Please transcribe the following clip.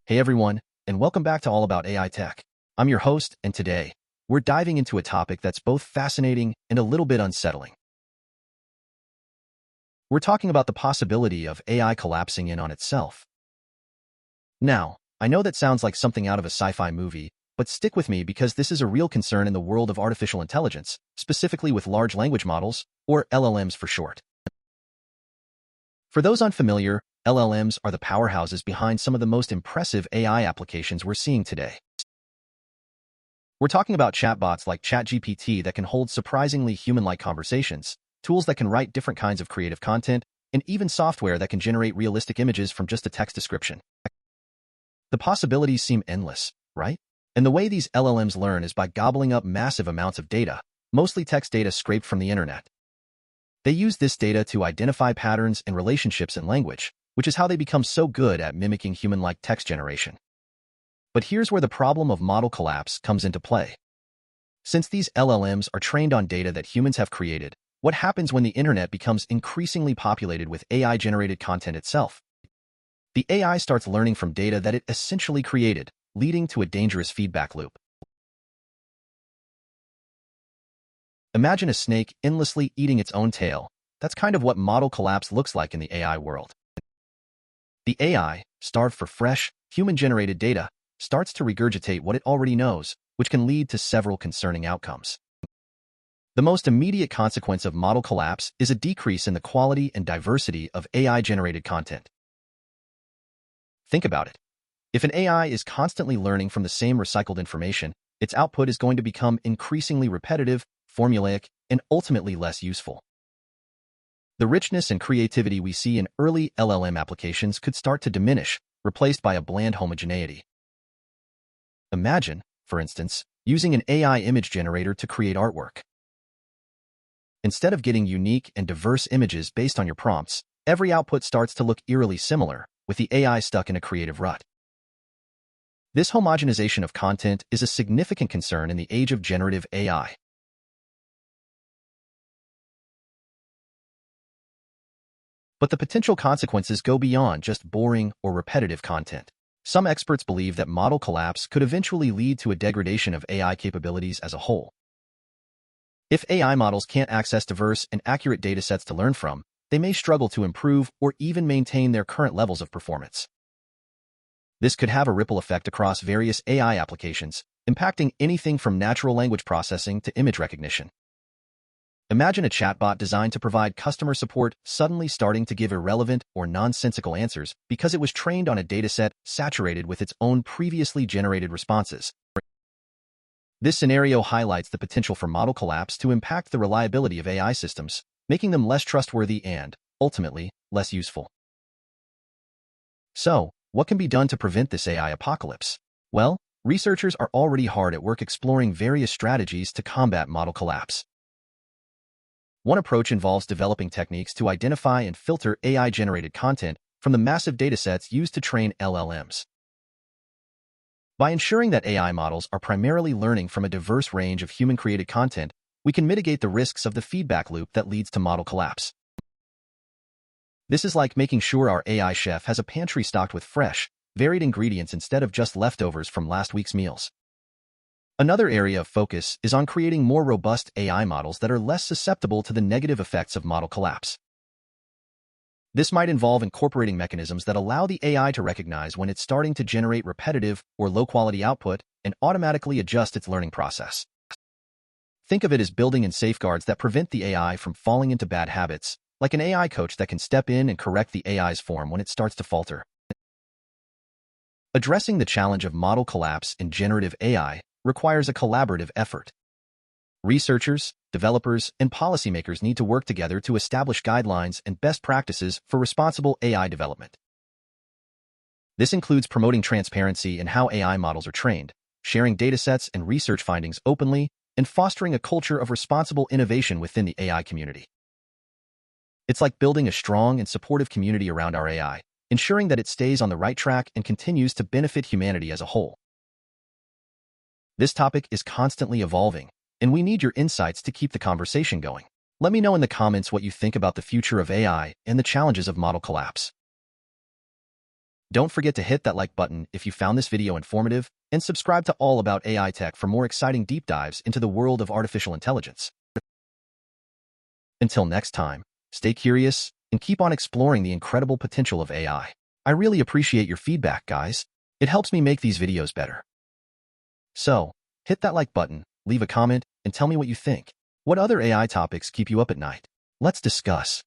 Hey everyone, and welcome back to All About AI Tech. I'm your host, and today, we're diving into a topic that's both fascinating and a little bit unsettling. We're talking about the possibility of AI collapsing in on itself. Now, I know that sounds like something out of a sci-fi movie, but stick with me because this is a real concern in the world of artificial intelligence, specifically with large language models, or LLMs for short. For those unfamiliar, LLMs are the powerhouses behind some of the most impressive AI applications we're seeing today. We're talking about chatbots like ChatGPT that can hold surprisingly human-like conversations, tools that can write different kinds of creative content, and even software that can generate realistic images from just a text description. The possibilities seem endless, right? And the way these LLMs learn is by gobbling up massive amounts of data, mostly text data scraped from the internet. They use this data to identify patterns and relationships in language, which is how they become so good at mimicking human-like text generation. But here's where the problem of model collapse comes into play. Since these LLMs are trained on data that humans have created, what happens when the internet becomes increasingly populated with AI-generated content itself? The AI starts learning from data that it essentially created, leading to a dangerous feedback loop. Imagine a snake endlessly eating its own tail. That's kind of what model collapse looks like in the AI world. The AI, starved for fresh, human-generated data, starts to regurgitate what it already knows, which can lead to several concerning outcomes. The most immediate consequence of model collapse is a decrease in the quality and diversity of AI-generated content. Think about it. If an AI is constantly learning from the same recycled information, its output is going to become increasingly repetitive, formulaic, and ultimately less useful. The richness and creativity we see in early LLM applications could start to diminish, replaced by a bland homogeneity. Imagine, for instance, using an AI image generator to create artwork. Instead of getting unique and diverse images based on your prompts, every output starts to look eerily similar, with the AI stuck in a creative rut. This homogenization of content is a significant concern in the age of generative AI. But the potential consequences go beyond just boring or repetitive content. Some experts believe that model collapse could eventually lead to a degradation of AI capabilities as a whole. If AI models can't access diverse and accurate datasets to learn from, they may struggle to improve or even maintain their current levels of performance. This could have a ripple effect across various AI applications, impacting anything from natural language processing to image recognition. Imagine a chatbot designed to provide customer support suddenly starting to give irrelevant or nonsensical answers because it was trained on a dataset saturated with its own previously generated responses. This scenario highlights the potential for model collapse to impact the reliability of AI systems, making them less trustworthy and, ultimately, less useful. So, what can be done to prevent this AI apocalypse? Well, researchers are already hard at work exploring various strategies to combat model collapse. One approach involves developing techniques to identify and filter AI-generated content from the massive datasets used to train LLMs. By ensuring that AI models are primarily learning from a diverse range of human-created content, we can mitigate the risks of the feedback loop that leads to model collapse. This is like making sure our AI chef has a pantry stocked with fresh, varied ingredients instead of just leftovers from last week's meals. Another area of focus is on creating more robust AI models that are less susceptible to the negative effects of model collapse. This might involve incorporating mechanisms that allow the AI to recognize when it's starting to generate repetitive or low-quality output and automatically adjust its learning process. Think of it as building in safeguards that prevent the AI from falling into bad habits, like an AI coach that can step in and correct the AI's form when it starts to falter. Addressing the challenge of model collapse in generative AI requires a collaborative effort. Researchers, developers, and policymakers need to work together to establish guidelines and best practices for responsible AI development. This includes promoting transparency in how AI models are trained, sharing datasets and research findings openly, and fostering a culture of responsible innovation within the AI community. It's like building a strong and supportive community around our AI, ensuring that it stays on the right track and continues to benefit humanity as a whole. This topic is constantly evolving, and we need your insights to keep the conversation going. Let me know in the comments what you think about the future of AI and the challenges of model collapse. Don't forget to hit that like button if you found this video informative, and subscribe to All About AI Tech for more exciting deep dives into the world of artificial intelligence. Until next time, stay curious and keep on exploring the incredible potential of AI. I really appreciate your feedback, guys. It helps me make these videos better. So, hit that like button, leave a comment, and tell me what you think. What other AI topics keep you up at night? Let's discuss.